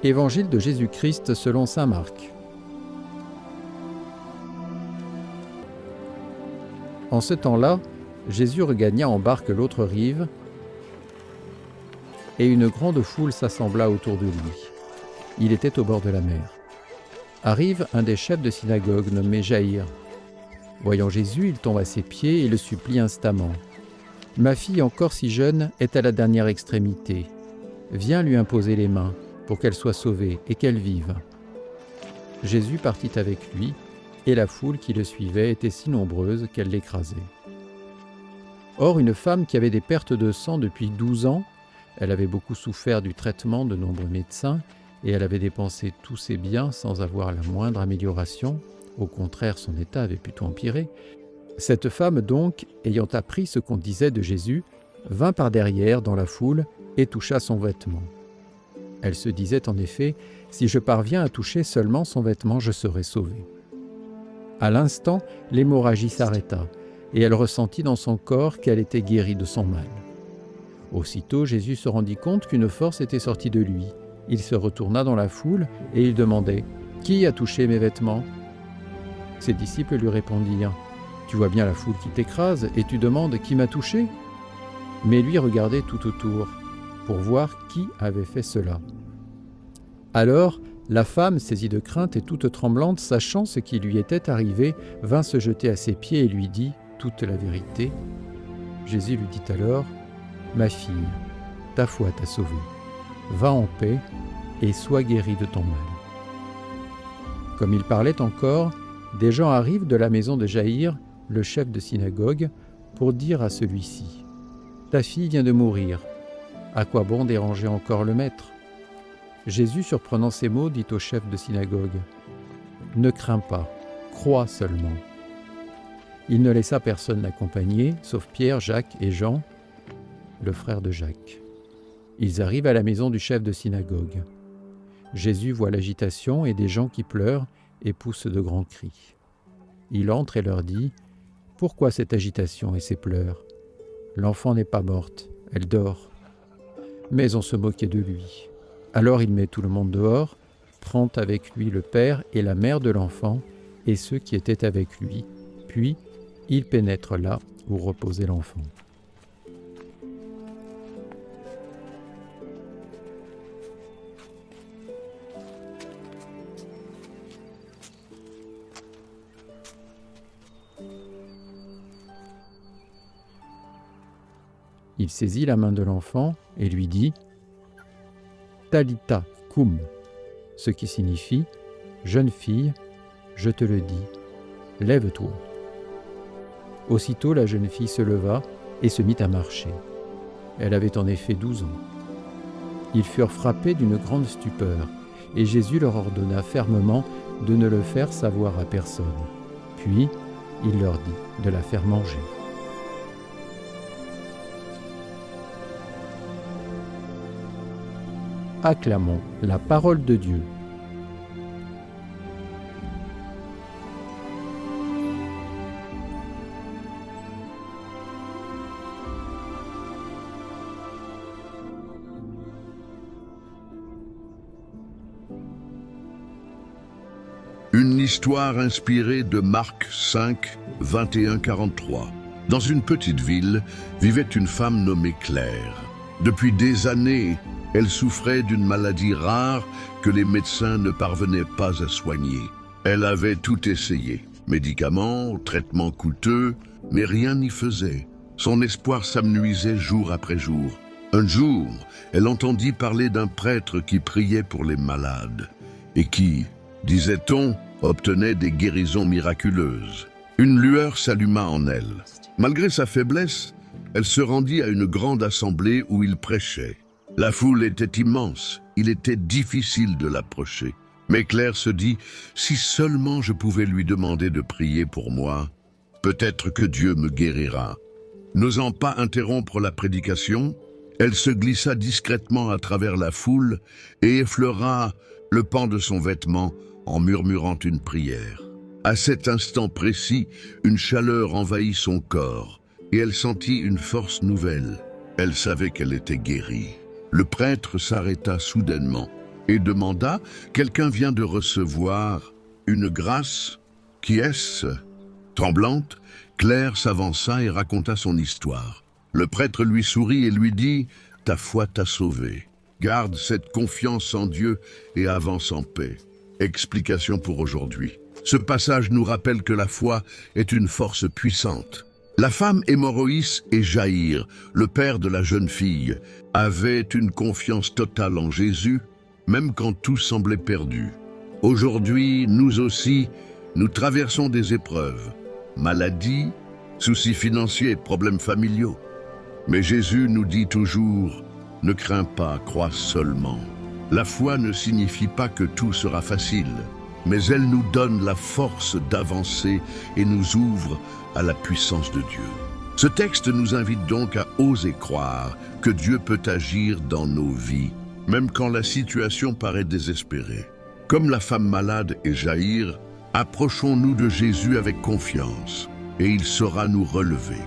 Évangile de Jésus-Christ selon saint Marc. En ce temps-là, Jésus regagna en barque l'autre rive, et une grande foule s'assembla autour de lui. Il était au bord de la mer. Arrive un des chefs de synagogue nommé Jaïr. Voyant Jésus, il tombe à ses pieds et le supplie instamment. « Ma fille, encore si jeune, est à la dernière extrémité. Viens lui imposer les mains, pour qu'elle soit sauvée et qu'elle vive. » Jésus partit avec lui, et la foule qui le suivait était si nombreuse qu'elle l'écrasait. Or, une femme qui avait des pertes de sang depuis 12 ans, elle avait beaucoup souffert du traitement de nombreux médecins, et elle avait dépensé tous ses biens sans avoir la moindre amélioration, au contraire son état avait plutôt empiré. Cette femme donc, ayant appris ce qu'on disait de Jésus, vint par derrière dans la foule et toucha son vêtement. Elle se disait en effet, « Si je parviens à toucher seulement son vêtement, je serai sauvée. » À l'instant, l'hémorragie s'arrêta, et elle ressentit dans son corps qu'elle était guérie de son mal. Aussitôt, Jésus se rendit compte qu'une force était sortie de lui. Il se retourna dans la foule et il demandait « Qui a touché mes vêtements ?» Ses disciples lui répondirent « Tu vois bien la foule qui t'écrase et tu demandes qui m'a touché ?» Mais lui regardait tout autour pour voir qui avait fait cela. Alors, la femme, saisie de crainte et toute tremblante, sachant ce qui lui était arrivé, vint se jeter à ses pieds et lui dit toute la vérité. Jésus lui dit alors « Ma fille, ta foi t'a sauvée. Va en paix et sois guérie de ton mal. » Comme il parlait encore, des gens arrivent de la maison de Jaïr, le chef de synagogue, pour dire à celui-ci « Ta fille vient de mourir. À quoi bon déranger encore le maître ?» Jésus, surprenant ces mots, dit au chef de synagogue « Ne crains pas, crois seulement. » Il ne laissa personne l'accompagner, sauf Pierre, Jacques et Jean, le frère de Jacques. Ils arrivent à la maison du chef de synagogue. Jésus voit l'agitation et des gens qui pleurent et poussent de grands cris. Il entre et leur dit « Pourquoi cette agitation et ces pleurs ? L'enfant n'est pas morte, elle dort. » Mais on se moquait de lui. Alors il met tout le monde dehors, prend avec lui le père et la mère de l'enfant et ceux qui étaient avec lui, puis il pénètre là où reposait l'enfant. Il saisit la main de l'enfant et lui dit « Talitha koum », ce qui signifie « Jeune fille, je te le dis, lève-toi ». Aussitôt la jeune fille se leva et se mit à marcher. Elle avait en effet 12 ans. Ils furent frappés d'une grande stupeur, et Jésus leur ordonna fermement de ne le faire savoir à personne. Puis il leur dit de la faire manger. Acclamons la parole de Dieu. Une histoire inspirée de Marc 5, 21-43. Dans une petite ville vivait une femme nommée Claire. Depuis des années, elle souffrait d'une maladie rare que les médecins ne parvenaient pas à soigner. Elle avait tout essayé, médicaments, traitements coûteux, mais rien n'y faisait. Son espoir s'amenuisait jour après jour. Un jour, elle entendit parler d'un prêtre qui priait pour les malades et qui, disait-on, obtenait des guérisons miraculeuses. Une lueur s'alluma en elle. Malgré sa faiblesse, elle se rendit à une grande assemblée où il prêchait. La foule était immense, il était difficile de l'approcher. Mais Claire se dit, si seulement je pouvais lui demander de prier pour moi, peut-être que Dieu me guérira. N'osant pas interrompre la prédication, elle se glissa discrètement à travers la foule et effleura le pan de son vêtement en murmurant une prière. À cet instant précis, une chaleur envahit son corps et elle sentit une force nouvelle. Elle savait qu'elle était guérie. Le prêtre s'arrêta soudainement. et demanda « Quelqu'un vient de recevoir une grâce? Qui est-ce » Tremblante, Claire s'avança et raconta son histoire. Le prêtre lui sourit et lui dit « Ta foi t'a sauvée. Garde cette confiance en Dieu et avance en paix. » Explication pour aujourd'hui. Ce passage nous rappelle que la foi est une force puissante. La femme hémorroïs et Jaïr, le père de la jeune fille, avaient une confiance totale en Jésus, même quand tout semblait perdu. Aujourd'hui, nous aussi, nous traversons des épreuves, maladies, soucis financiers, problèmes familiaux. Mais Jésus nous dit toujours, ne crains pas, crois seulement. La foi ne signifie pas que tout sera facile, mais elle nous donne la force d'avancer et nous ouvre à la puissance de Dieu. Ce texte nous invite donc à oser croire que Dieu peut agir dans nos vies, même quand la situation paraît désespérée. Comme la femme malade et Jaïr, approchons-nous de Jésus avec confiance, et il saura nous relever.